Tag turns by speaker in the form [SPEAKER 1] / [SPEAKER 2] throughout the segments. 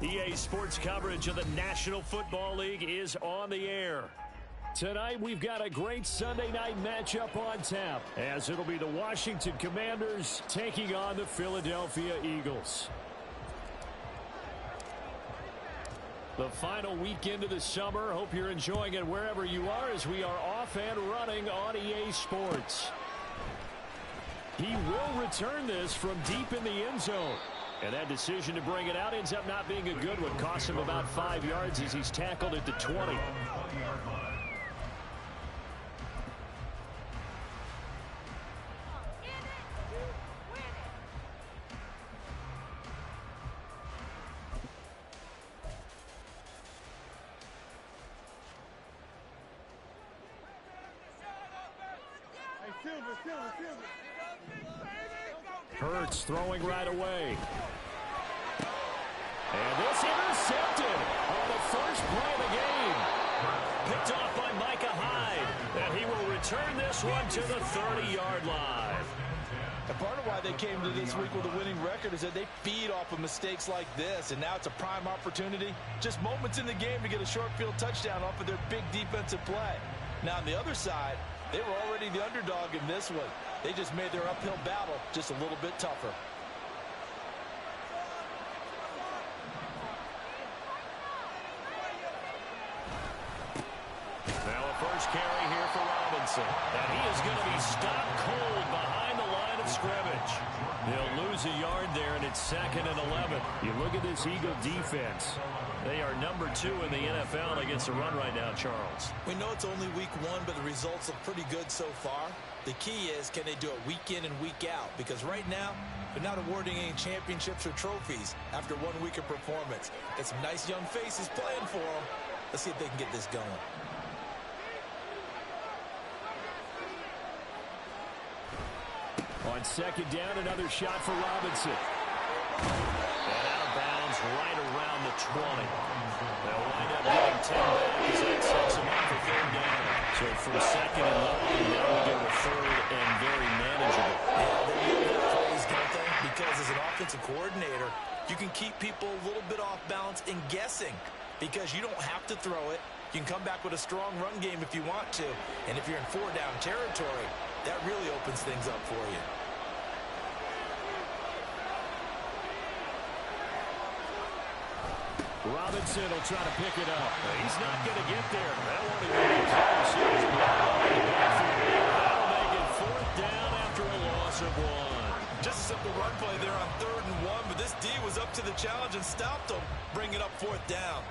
[SPEAKER 1] EA Sports coverage of the National Football League is on the air. Tonight, we've got a great Sunday night matchup on tap, as it'll be the Washington Commanders taking on the Philadelphia Eagles. The final weekend of the summer. Hope you're enjoying it wherever you are as we are off and running on EA Sports. He will return this from deep in the end zone. And that decision to bring it out ends up not being a good one. Cost him about 5 yards as he's tackled at the 20. Hurts throwing right away. And this intercepted on the first play of the game. Picked off by Micah Hyde. And he will return this one to the 30-yard line.
[SPEAKER 2] And part of why they came to this week with a winning record is that they feed off of mistakes like this. And now it's a prime opportunity. Just moments in the game to get a short field touchdown off of their big defensive play. Now on the other side, they were already the underdog in this one. They just made their uphill battle just a little bit tougher.
[SPEAKER 1] Now a first carry here for Robinson. And he is going to be stopped cold behind the line of scrimmage. They'll lose a yard there, and it's 2nd and 11. You look at this Eagle defense. They are number 2 in the NFL against the run right now, Charles.
[SPEAKER 3] We know it's only week 1, but the results look pretty good so far. The key is, can they do it week in and week out? Because right now, they're not awarding any championships or trophies after 1 week of performance. Got some nice young faces playing for them. Let's see if they can get this going.
[SPEAKER 1] On 2nd down, another shot for Robinson. And out of bounds right around the 20. They'll wind up getting 10 back as that sets them up for 3rd down. So from 2nd and long, now we go to 3rd and very manageable.
[SPEAKER 3] Yeah, they love that phrase, don't they? Because as an offensive coordinator, you can keep people a little bit off balance and guessing because you don't have to throw it. You can come back with a strong run game if you want to. And if you're in 4-down territory, that really opens things up for you.
[SPEAKER 1] Robinson will try to pick it up. He's not going to get there. That won't even be close. That'll make it 4th down after a loss of 1.
[SPEAKER 3] Just a simple run play there on 3rd and 1, but this D was up to the challenge and stopped them, bringing up 4th down.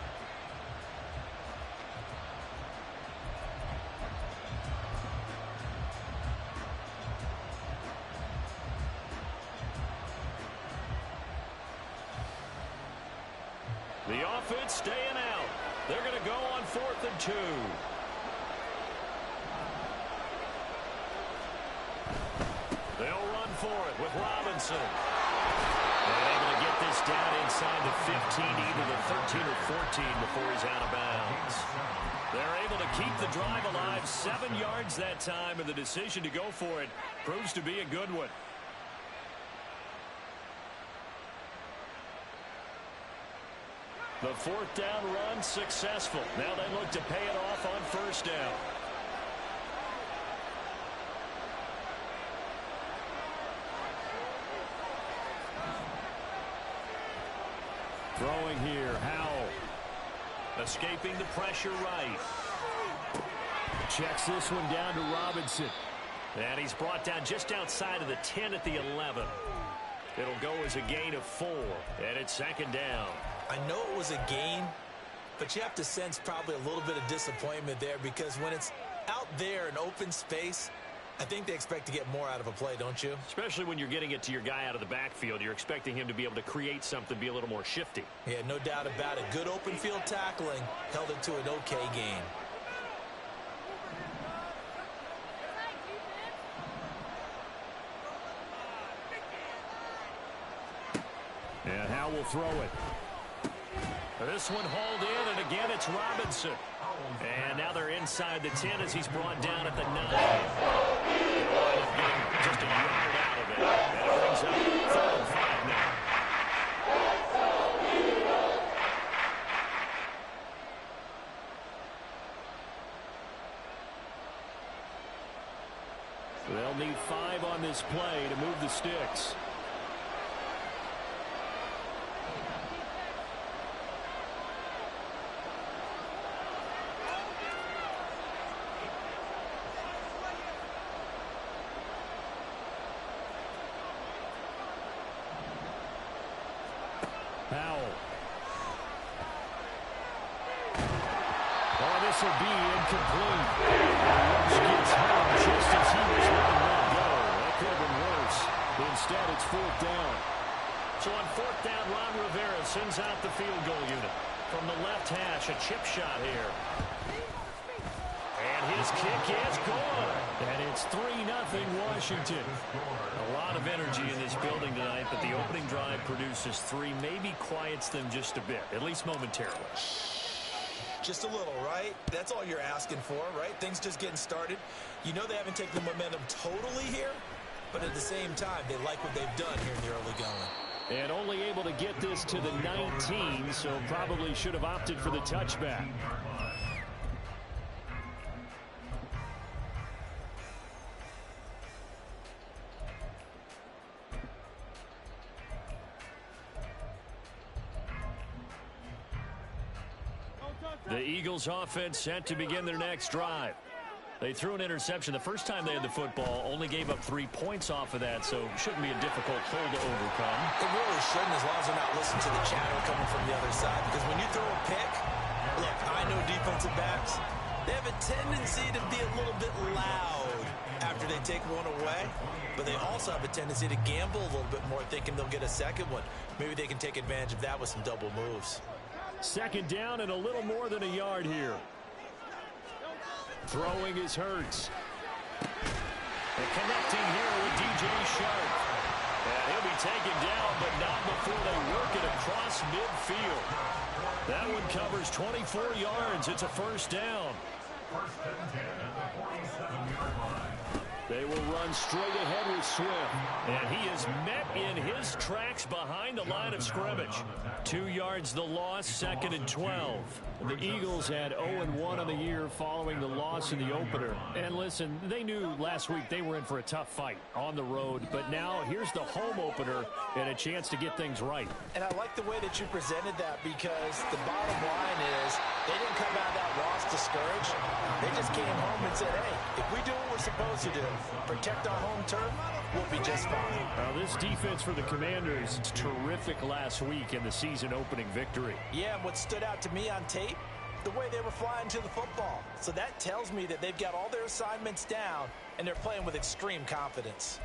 [SPEAKER 1] The offense staying out. They're going to go on 4th and 2. They'll run for it with Robinson. They're able to get this down inside the 15, either the 13 or 14 before he's out of bounds. They're able to keep the drive alive, 7 yards that time, and the decision to go for it proves to be a good one. The 4th down run successful. Now they look to pay it off on 1st down. Throwing here, Howell. Escaping the pressure right. Checks this one down to Robinson. And he's brought down just outside of the 10 at the 11. It'll go as a gain of 4. And it's 2nd down.
[SPEAKER 3] I know it was a gain, but you have to sense probably a little bit of disappointment there because when it's out there in open space, I think they expect to get more out of a play, don't you?
[SPEAKER 1] Especially when you're getting it to your guy out of the backfield. You're expecting him to be able to create something, be a little more shifty.
[SPEAKER 3] Yeah, no doubt about it. Good open field tackling held it to an okay gain.
[SPEAKER 1] And Howell will throw it. This one hauled in, and again it's Robinson. And now they're inside the 10 as he's brought down at the 9. Just a yard out of it. And it brings up 3rd and 5 now. They'll need 5 on this play to move the sticks. This will be incomplete. Rush gets home just as he was letting that go. That could have been worse. Instead, it's 4th down. So on 4th down, Ron Rivera sends out the field goal unit. From the left hash, a chip shot here. And his kick is gone. And it's 3-0 Washington. A lot of energy in this building tonight, but the opening drive produces 3, maybe quiets them just a bit, at least momentarily.
[SPEAKER 3] Just a little, right? That's all you're asking for, right? Things just getting started. You know they haven't taken the momentum totally here, but at the same time, they like what they've done here in the early going.
[SPEAKER 1] And only able to get this to the 19, so probably should have opted for the touchback. The Eagles offense set to begin their next drive. They threw an interception the first time they had the football, only gave up 3 points off of that, so shouldn't be a difficult hole to overcome.
[SPEAKER 3] It really shouldn't, as long as they're not listening to the chatter coming from the other side, because when you throw a pick, look, I know defensive backs, they have a tendency to be a little bit loud after they take one away, but they also have a tendency to gamble a little bit more, thinking they'll get a second one. Maybe they can take advantage of that with some double moves.
[SPEAKER 1] 2nd down and a little more than a yard here. Throwing is Hurts. And connecting here with DJ Sharp. And he'll be taken down, but not before they work it across midfield. That one covers 24 yards. It's a 1st down. They will run straight ahead with Swift. And he is met in his tracks behind the line of scrimmage. 2 yards the loss, 2nd and 12. The Eagles had 0-1 on the year following the loss in the opener. And listen, they knew last week they were in for a tough fight on the road. But now here's the home opener and a chance to get things right.
[SPEAKER 3] And I like the way that you presented that, because the bottom line is they didn't come out of that loss discouraged. They just came home and said, hey, if we do what we're supposed to do, protect our home turf, we'll be just fine.
[SPEAKER 1] Now, this defense for the Commanders, it's terrific last week in the season opening victory.
[SPEAKER 3] Yeah, and what stood out to me on tape, the way they were flying to the football. So that tells me that they've got all their assignments down and they're playing with extreme confidence.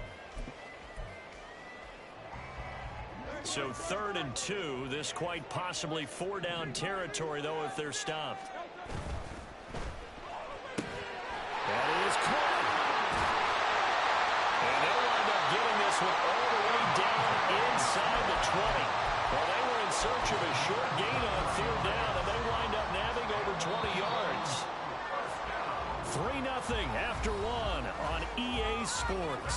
[SPEAKER 1] So 3rd and 2, this quite possibly 4-down territory, though, if they're stopped. That is caught. And they'll wind up getting this one all the way down inside the 20. Well, they were in search of a short gain on 3rd down, and they wind up nabbing over 20 yards. 3-0 after 1 on EA Sports.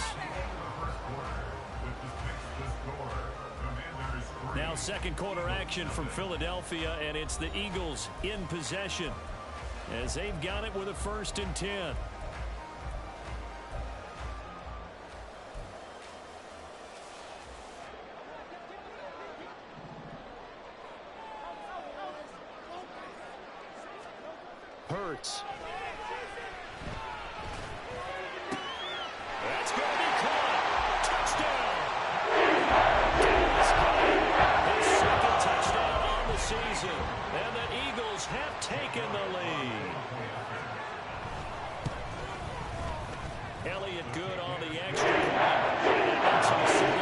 [SPEAKER 1] Now 2nd quarter action from Philadelphia, and it's the Eagles in possession as they've got it with a 1st and 10. Hurts. That's going to be caught. Touchdown. His 2nd touchdown on the season. And the Eagles have taken the lead. Elliott good on the extra point. And it makes him 7-3.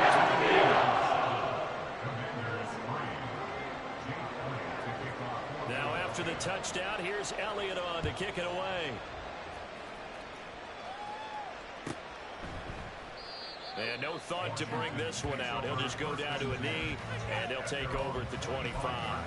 [SPEAKER 1] Now after the touchdown, here's Elliott on to kick it away. And no thought to bring this one out. He'll just go down to a knee, and he'll take over at the 25.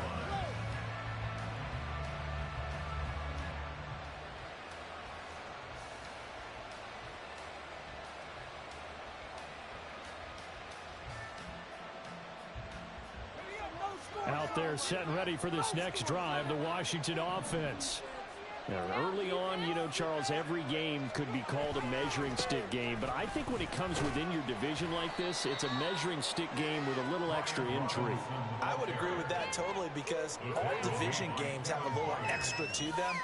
[SPEAKER 1] Out there set and ready for this next drive, the Washington offense. Early on, you know, Charles, every game could be called a measuring stick game, but I think when it comes within your division like this, it's a measuring stick game with a little extra intrigue.
[SPEAKER 3] I would agree with that totally, because all division games have a little extra to them.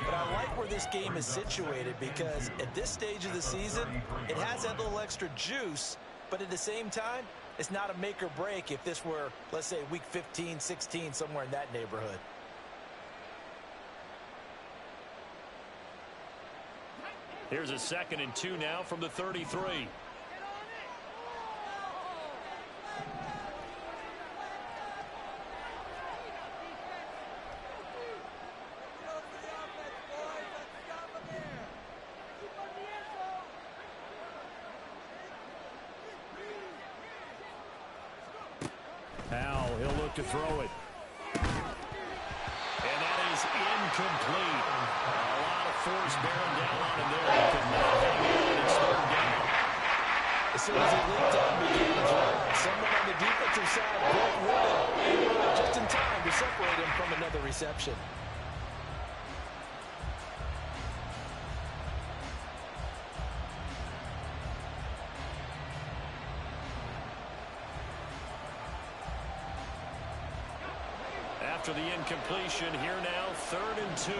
[SPEAKER 3] But I like where this game is situated, because at this stage of the season, it has that little extra juice, but at the same time, it's not a make or break if this were, let's say, week 15, 16, somewhere in that neighborhood.
[SPEAKER 1] Here's a 2nd and 2 now from the 33. Powell, he'll look to throw it. And that is incomplete. A lot of force bearing down on him there. He could not hang on. It's 3rd down.
[SPEAKER 2] As soon as the lead down begins, someone on the defensive side broke with it and just in time to separate him from another reception.
[SPEAKER 1] After the incompletion, here now, 3rd and 2.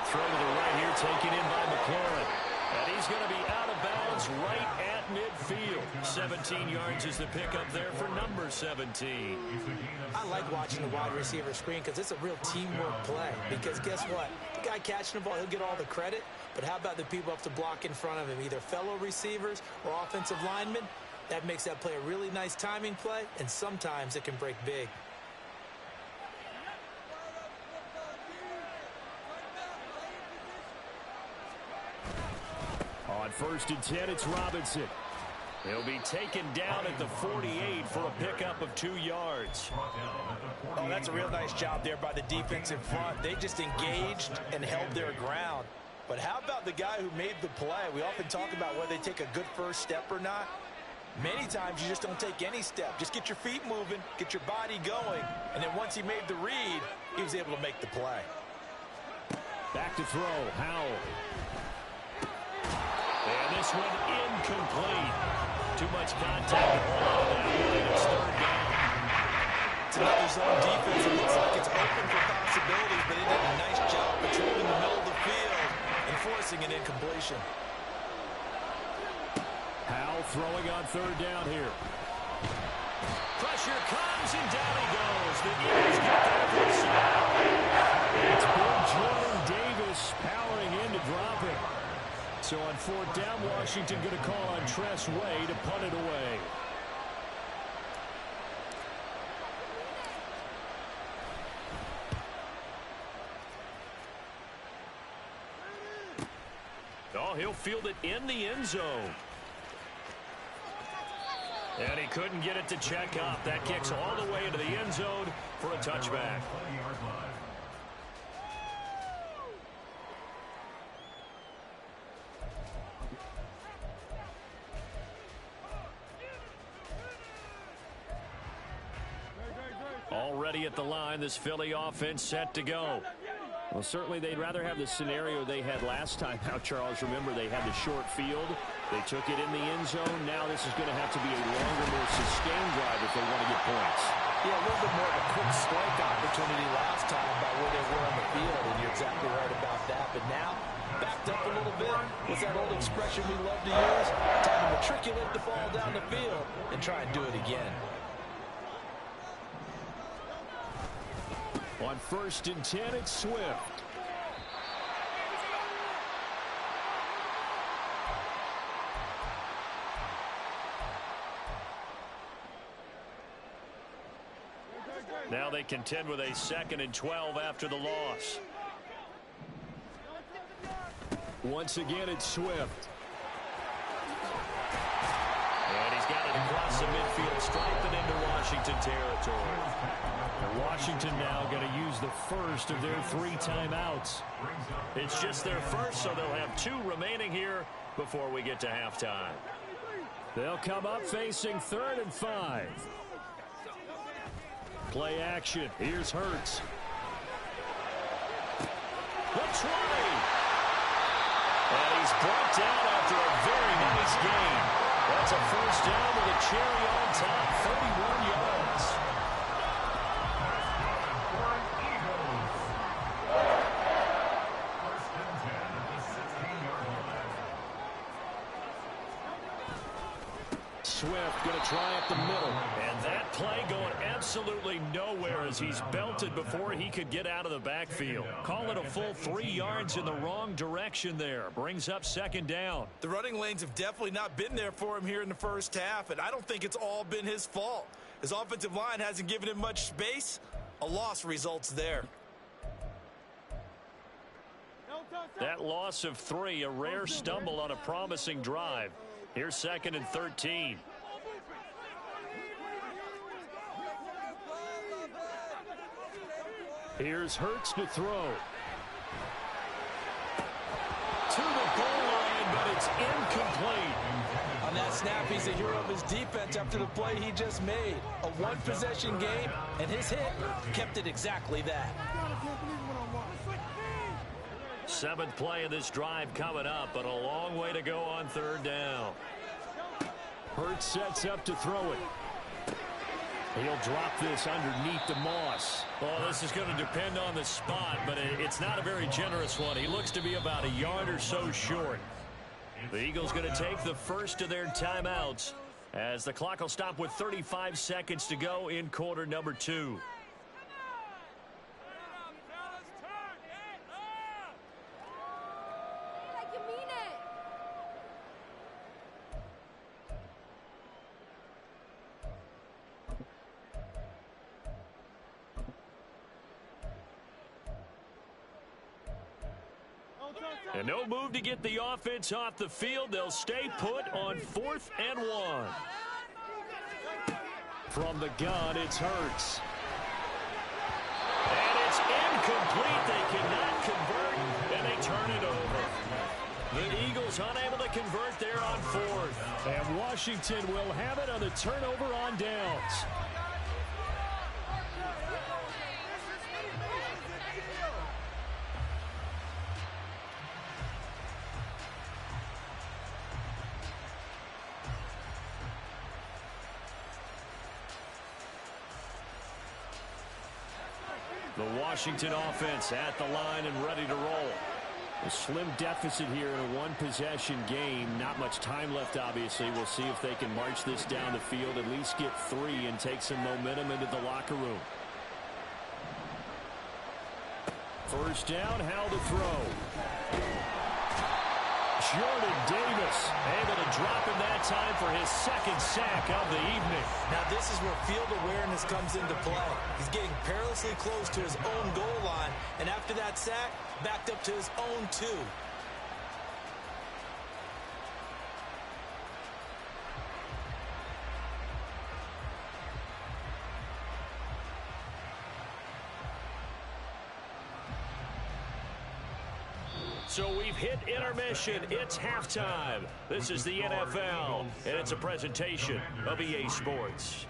[SPEAKER 1] Throw to the right here, taken in by McLaurin. And he's going to be out of bounds right at midfield. 17 yards is the pickup there for number 17.
[SPEAKER 3] I like watching the wide receiver screen because it's a real teamwork play. Because guess what? The guy catching the ball, he'll get all the credit. But how about the people up to block in front of him, either fellow receivers or offensive linemen? That makes that play a really nice timing play, and sometimes it can break big.
[SPEAKER 1] On 1st and 10, it's Robinson. He'll be taken down at the 48 for a pickup of 2 yards.
[SPEAKER 3] Oh, that's a real nice job there by the defense in front. They just engaged and held their ground. But how about the guy who made the play? We often talk about whether they take a good first step or not. Many times you just don't take any step. Just get your feet moving, get your body going, and then once he made the read, he was able to make the play.
[SPEAKER 1] Back to throw, Howell. And this one incomplete. Too much contact to hold on to that one. It's 3rd down.
[SPEAKER 3] It's another zone defense. It looks like it's open for possibilities, but they did a nice job patrolling the middle of the field and forcing an incompletion.
[SPEAKER 1] Powell throwing on 3rd down here. Pressure comes, and down he goes. The Eagles get there for a sack. It's big Jordan Davis powering in to drop it. So on 4th down, Washington going to call on Tress Way to punt it away. Oh, he'll field it in the end zone. And he couldn't get it to check up. That kicks all the way into the end zone for a touchback. Already at the line, this Philly offense set to go. Well, certainly they'd rather have the scenario they had last time out, Charles. Remember, they had the short field. They took it in the end zone. Now this is going to have to be a longer, more sustained drive if they want to get points.
[SPEAKER 2] Yeah, a little bit more of a quick strike opportunity last time by where they were on the field, and you're exactly right about that. But now, backed up a little bit. What's that old expression we love to use? Time to matriculate the ball down the field and try and do it again.
[SPEAKER 1] On 1st and 10, it's Swift. Now they contend with a 2nd and 12 after the loss. Once again, it's Swift. And he's got it across the midfield stripe and into Washington territory. And Washington now going to use the first of their 3 timeouts. It's just their first, so they'll have 2 remaining here before we get to halftime. They'll come up facing 3rd and 5. Play action. Here's Hurts. The 20. And he's brought down after a very nice game. That's a first down with a cherry on top, 31 yards. Swift going to try up the middle. And that play going absolutely nowhere as he's belted before he could get out of the backfield. Call it a full 3 yards in the wrong direction there. Brings up second down.
[SPEAKER 3] The running lanes have definitely not been there for him here in the first half, and I don't think it's all been his fault. His offensive line hasn't given him much space. A loss results there.
[SPEAKER 1] That loss of 3, a rare stumble on a promising drive. Here's 2nd and 13. Here's Hurts to throw. To the goal line, but it's incomplete.
[SPEAKER 2] On that snap, he's a hero of his defense after the play he just made. A one-possession game, and his hit kept it exactly that.
[SPEAKER 1] 7th play of this drive coming up, but a long way to go on 3rd down. Hurts sets up to throw it. He'll drop this underneath the Moss. Oh, this is going to depend on the spot, but it's not a very generous one. He looks to be about a yard or so short. The Eagles going to take the first of their timeouts as the clock will stop with 35 seconds to go in quarter number 2. And no move to get the offense off the field. They'll stay put on 4th and 1. From the gun, it's Hurts. And it's incomplete. They cannot convert, and they turn it over. The Eagles unable to convert there on 4th. And Washington will have it on the turnover on downs. The Washington offense at the line and ready to roll. A slim deficit here in a one-possession game. Not much time left, obviously. We'll see if they can march this down the field, at least get 3 and take some momentum into the locker room. First down, how to throw. Jordan Davis able to drop him that time for his 2nd sack of the evening.
[SPEAKER 3] Now this is where field awareness comes into play. He's getting perilously close to his own goal line, and after that sack, backed up to his own 2.
[SPEAKER 1] So we've hit intermission. It's halftime. This is the NFL, and it's a presentation of EA Sports.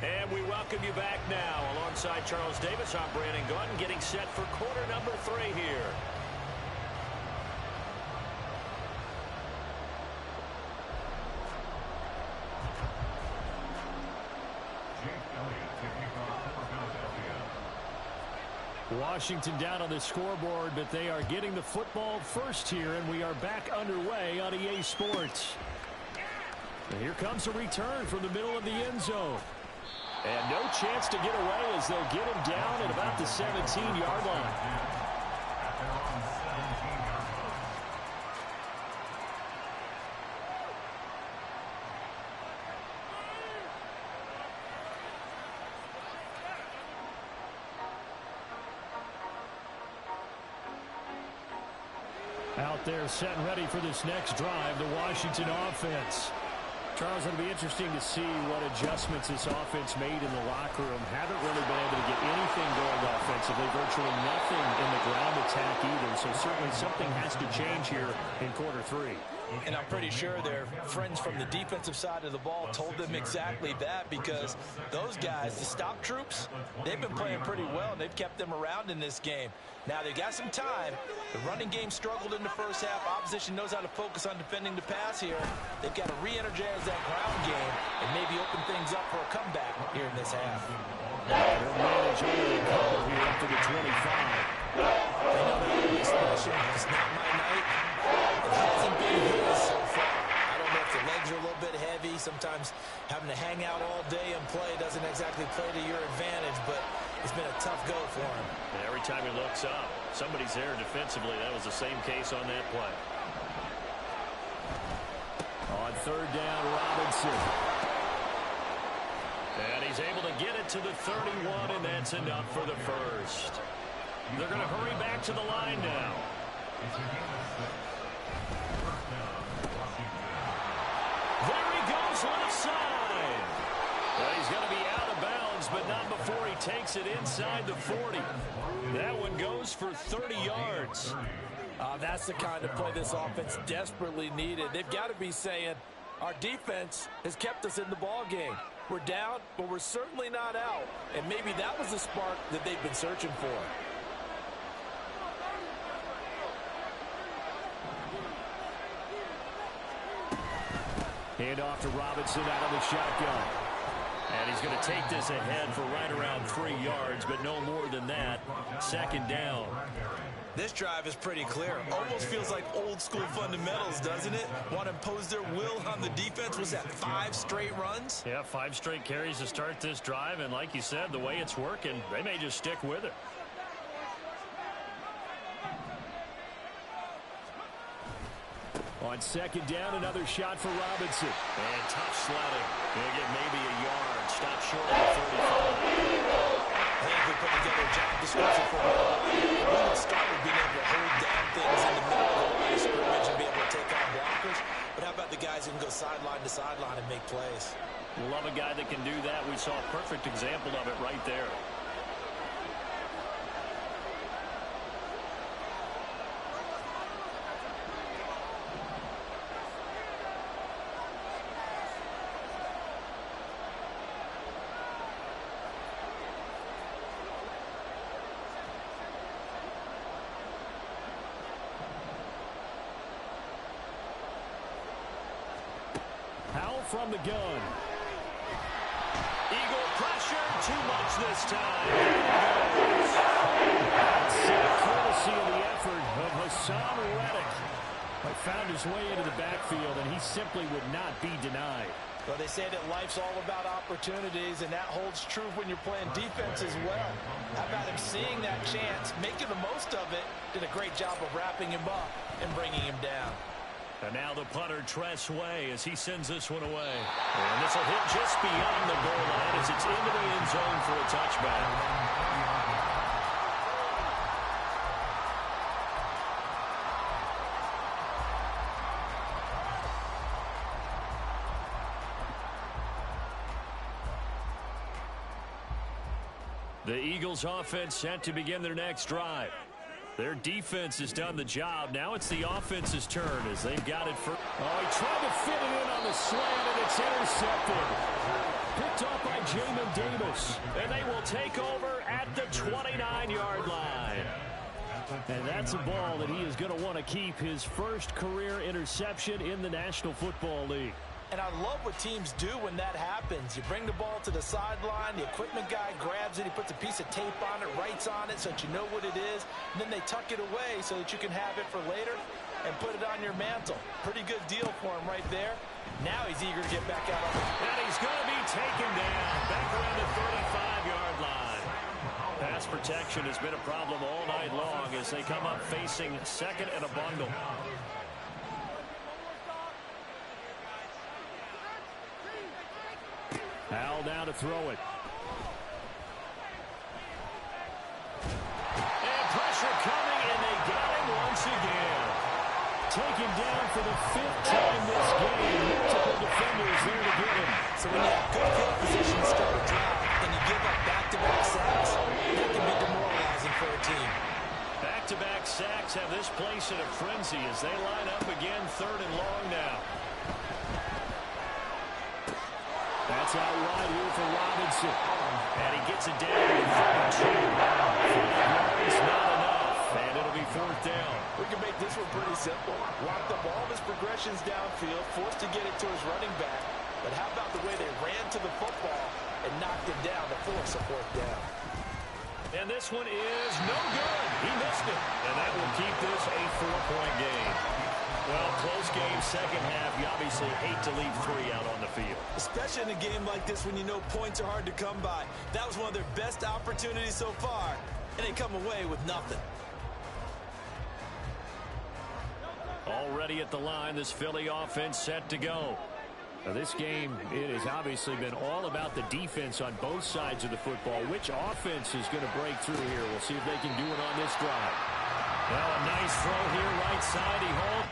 [SPEAKER 1] And we welcome you back now. Alongside Charles Davis, I'm Brandon Gunn, getting set for quarter number 3 here. Washington down on the scoreboard, but they are getting the football first here, and we are back underway on EA Sports. And here comes a return from the middle of the end zone. And no chance to get away as they'll get him down at about the 17-yard line. They're set and ready for this next drive, the Washington offense. Charles, it'll be interesting to see what adjustments this offense made in the locker room. Haven't really been able to get anything going offensively, virtually nothing in the ground attack either. So certainly something has to change here in quarter three.
[SPEAKER 2] And I'm pretty sure their friends from the defensive side of the ball told them exactly that, because those guys, the stop troops, they've been playing pretty well, and they've kept them around in this game. Now, they've got some time. The running game struggled in the first half. Opposition knows how to focus on defending the pass here. They've got to re-energize that ground game and maybe open things up for a comeback here in this half.
[SPEAKER 1] They'll manage over the cover here up to the 25.
[SPEAKER 3] They know that early expression. It's not my night. It hasn't been his so far. I don't know if the legs are a little bit heavy. Sometimes having to hang out all day and play doesn't exactly play to your advantage, but it's been a tough go for him.
[SPEAKER 1] And every time he looks up, somebody's there defensively. That was the same case on that play. On third down, Robinson. And he's able to get it to the 31, and that's enough for the first. They're going to hurry back to the line now. There he goes, left side. Well, he's going to be out of bounds, but not before he takes it inside the 40. That one goes for 30 yards.
[SPEAKER 2] That's the kind of play this offense desperately needed. They've got to be saying, our defense has kept us in the ball game. We're down, but we're certainly not out. And maybe that was the spark that they've been searching for.
[SPEAKER 1] Hand off to Robinson out of the shotgun. And he's going to take this ahead for right around 3 yards, but no more than that. Second down.
[SPEAKER 3] This drive is pretty clear. Almost feels like old school fundamentals, doesn't it? Want to impose their will on the defense. Was that 5 straight runs?
[SPEAKER 1] Yeah, 5 straight carries to start this drive. And like you said, the way it's working, they may just stick with it. On second down, another shot for Robinson. And tough sledding. He'll get maybe a yard. Stop short of the 35.
[SPEAKER 3] I think we put together a job description for him. We would start with being able to hold down things in the middle of the line of scrimmage and be able to take on blockers. But how about the guys who can go sideline to sideline and make plays?
[SPEAKER 1] Love a guy that can do that. We saw a perfect example of it right there. From the gun. Eagle pressure, too much this time. That's courtesy of the effort of Hassan Reddick. He found his way into the backfield, and he simply would not be denied.
[SPEAKER 2] Well, they say that life's all about opportunities, and that holds true when you're playing defense as well. How about him seeing that chance, making the most of it, did a great job of wrapping him up and bringing him down.
[SPEAKER 1] And now the punter, Tress Way, as he sends this one away. And this will hit just beyond the goal line as it's into the end zone for a touchback. The Eagles offense set to begin their next drive. Their defense has done the job. Now it's the offense's turn as they've got it for... Oh, he tried to fit it in on the slant, and it's intercepted. Picked off by Jamin Davis. And they will take over at the 29-yard line. And that's a ball that he is going to want to keep, his first career interception in the National Football League.
[SPEAKER 2] And I love what teams do when that happens. You bring the ball to the sideline, the equipment guy grabs it, he puts a piece of tape on it, writes on it so that you know what it is, and then they tuck it away so that you can have it for later and put it on your mantle. Pretty good deal for him right there. Now he's eager to get back out on it.
[SPEAKER 1] And he's going to be taken down back around the 35-yard line. Pass protection has been a problem all night long as they come up facing second and a bundle. Al now to throw it. And pressure coming, and they got him once again. taken down for the 5th time this game. Multiple defenders there to get him.
[SPEAKER 3] So when you have good field position to start a drive and you give up back-to-back sacks, that can be demoralizing for a team.
[SPEAKER 1] Back-to-back sacks have this place in a frenzy as they line up again, 3rd and long now. That's out wide here for Robinson. And he gets it down to 32. 5 yards, not enough. And it'll be 4th down.
[SPEAKER 2] We can make this one pretty simple. Locked up all of his progressions downfield, forced to get it to his running back. But how about the way they ran to the football and knocked him down to force a 4th down?
[SPEAKER 1] And this one is no good. He missed it. And that will keep this a 4-point game. Well, close game, second half. You obviously hate to leave 3 out on the field.
[SPEAKER 2] Especially in a game like this when you know points are hard to come by. That was one of their best opportunities so far, and they come away with nothing.
[SPEAKER 1] Already at the line, this Philly offense set to go. Now, this game, it has obviously been all about the defense on both sides of the football. Which offense is going to break through here? We'll see if they can do it on this drive. Well, a nice throw here, right side. He holds.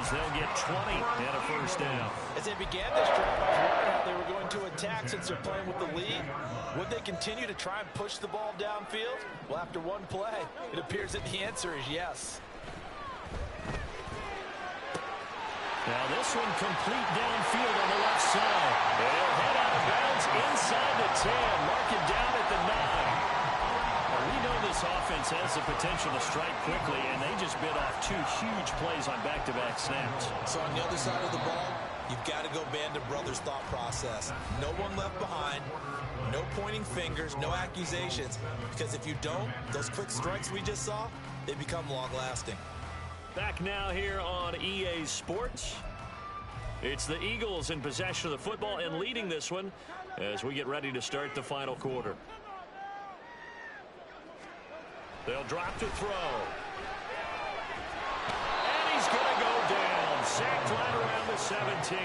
[SPEAKER 1] They'll get 20 and a 1st down.
[SPEAKER 2] As they began this drive, I was wondering how they were going to attack since they're playing with the lead. Would they continue to try and push the ball downfield? Well, after one play, it appears that the answer is yes.
[SPEAKER 1] Now this one complete downfield on the left side. They'll head out of bounds inside the 10. Mark it down at the 9. We know this offense has the potential to strike quickly, and they just bit off 2 huge plays on back-to-back snaps.
[SPEAKER 3] So on the other side of the ball, you've got to go band of brothers thought process. No one left behind, no pointing fingers, no accusations, because if you don't, those quick strikes we just saw, they become long-lasting.
[SPEAKER 1] Back now here on EA Sports. It's the Eagles in possession of the football and leading this one as we get ready to start the final quarter. They'll drop to throw. And he's going to go down. Sacked right around the 17.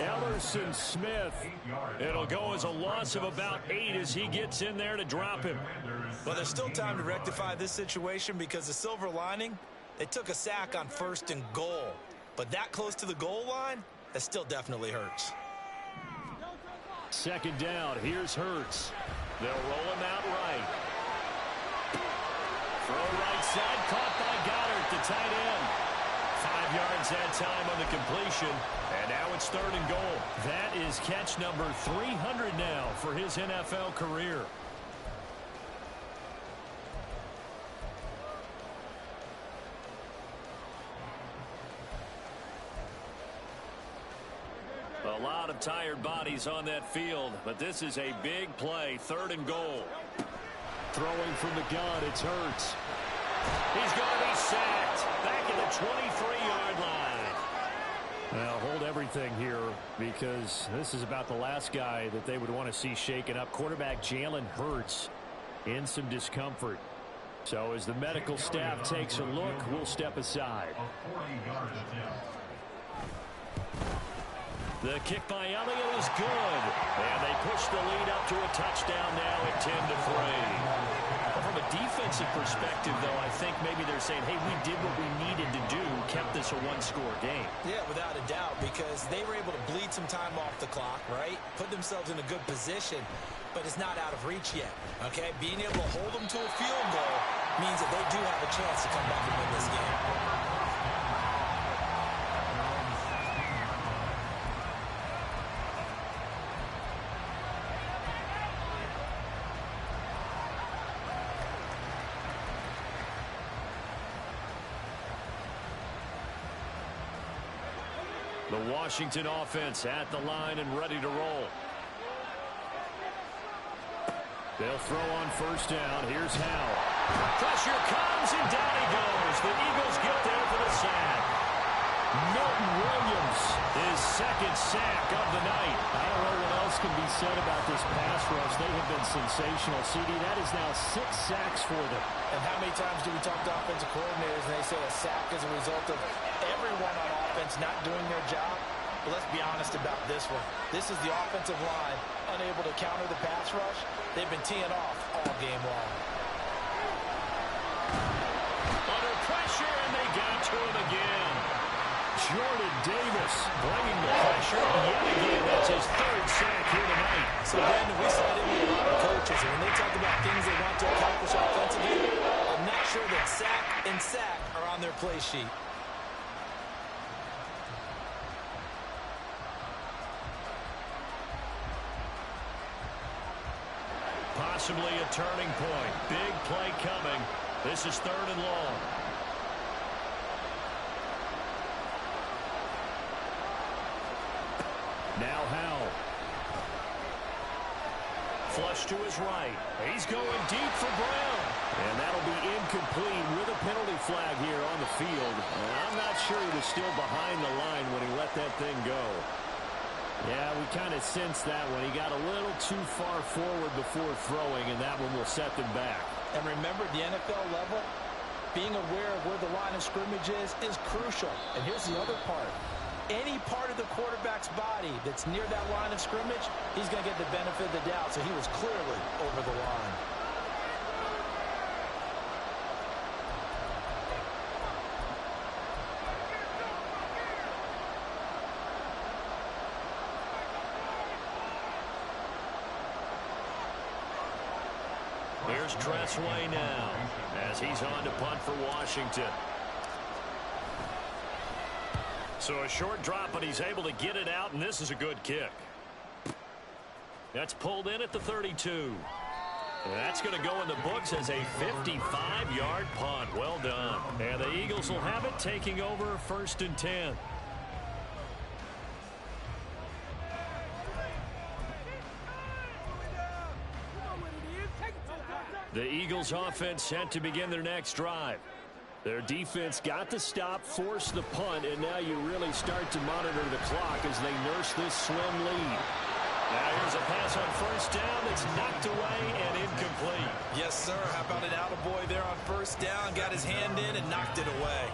[SPEAKER 1] Ellerson Smith. It'll go as a loss of about 8 as he gets in there to drop him.
[SPEAKER 3] Well, there's still time to rectify this situation because the silver lining, they took a sack on 1st and goal. But that close to the goal line, that still definitely hurts.
[SPEAKER 1] 2nd down. Here's Hurts. They'll roll him out right. Throw right side, caught by Goddard, the tight end. 5 yards that time on the completion, and now it's 3rd and goal. That is catch number 300 now for his NFL career. A lot of tired bodies on that field, but this is a big play, 3rd and goal. Throwing from the gun, it's Hurts. He's going to be sacked back at the 23-yard line. Well, hold everything here because this is about the last guy that they would want to see shaken up. Quarterback Jalen Hurts in some discomfort. So as the medical staff takes a look, we'll step aside. The kick by Elliott is good. And they push the lead up to a touchdown now at 10-3. Well, from a defensive perspective, though, I think maybe they're saying, hey, we did what we needed to do, kept this a 1-score game.
[SPEAKER 3] Yeah, without a doubt, because they were able to bleed some time off the clock, right? Put themselves in a good position, but it's not out of reach yet, okay? Being able to hold them to a field goal means that they do have a chance to come back and win this game.
[SPEAKER 1] The Washington offense at the line and ready to roll. They'll throw on 1st down. Here's Howell. Pressure comes and down he goes. The Eagles get there for the sack. Milton Williams, his 2nd sack of the night. I don't know what else can be said about this pass rush. They have been sensational. CD, that is now 6 sacks for them.
[SPEAKER 2] And how many times do we talk to offensive coordinators and they say a sack is a result of everyone on offense offense not doing their job. But let's be honest about this one. This is the offensive line unable to counter the pass rush. They've been teeing off all game long.
[SPEAKER 1] Under pressure, and they got to him again. Jordan Davis bringing the pressure yet again. That's his third sack here tonight.
[SPEAKER 2] So then we slide in with a lot of coaches, and when they talk about things they want to accomplish offensively, I'm not sure that sack and sack are on their play sheet.
[SPEAKER 1] Possibly a turning point. Big play coming. This is 3rd and long. Now Howell. Flush to his right. He's going deep for Brown. And that'll be incomplete with a penalty flag here on the field. And I'm not sure he was still behind the line when he let that thing go. Yeah, we kind of sensed that when he got a little too far forward before throwing, and that one will set them back.
[SPEAKER 2] And remember, at the NFL level, being aware of where the line of scrimmage is crucial. And here's the other part. Any part of the quarterback's body that's near that line of scrimmage, he's going to get the benefit of the doubt. So he was clearly over the line.
[SPEAKER 1] Here's Tressway now as he's on to punt for Washington. So a short drop, but he's able to get it out, and this is a good kick. That's pulled in at the 32. And that's going to go in the books as a 55-yard punt. Well done. And the Eagles will have it, taking over 1st and 10. The Eagles offense set to begin their next drive. Their defense got the stop, forced the punt, and now you really start to monitor the clock as they nurse this slim lead. Now here's a pass on 1st down that's knocked away and incomplete.
[SPEAKER 2] Yes, sir. How about an attaboy there on 1st down? Got his hand in and knocked it away.